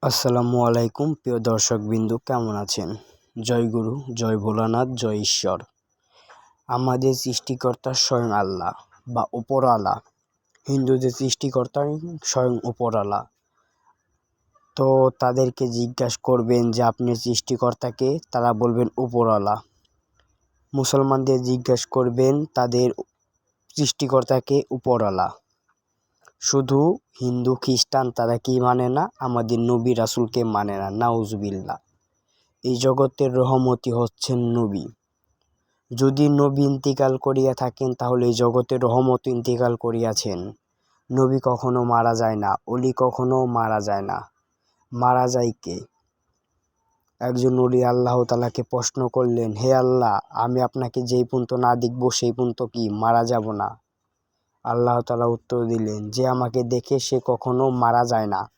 আসসালামু আলাইকুম প্রিয় দর্শকবৃন্দু, কেমন আছেন? জয় গুরু, জয় ভোলানাথ, জয় ঈশ্বর। আমাদের সৃষ্টিকর্তা স্বয়ং আল্লাহ বা উপরওয়ালা। হিন্দুদের সৃষ্টিকর্তা স্বয়ং উপরওয়ালা। তো তাদেরকে জিজ্ঞাসা করবেন যে আপনি সৃষ্টিকর্তাকে, তারা বলবেন উপরওয়ালা। মুসলমানদের জিজ্ঞাসা করবেন তাদের সৃষ্টিকর্তাকে উপরওয়ালা। শুধু হিন্দু খ্রিস্টান তারা কি মানে না? আমাদের নবী রাসূলকে মানে না। নাউজুবিল্লাহ। এই জগতের রহমতি হচ্ছেন নবী। যদি নবী ইন্তিকাল করিয়া থাকেন তাহলে এই জগতের রহমত ইন্তিকাল করিয়াছেন। নবী কখনো মারা যায় না, অলি কখনো মারা যায় না। মারা যায় কে? একজন অলি আল্লাহ তাআলাকে প্রশ্ন করলেন, হে আল্লাহ, আমি আপনাকে যেই পর্যন্ত না দেখব সেই পর্যন্ত কি মারা যাব না? আল্লাহ তাআলা উত্তর দিলেন, যে আমাকে দেখে সে কখনো মারা যায় না।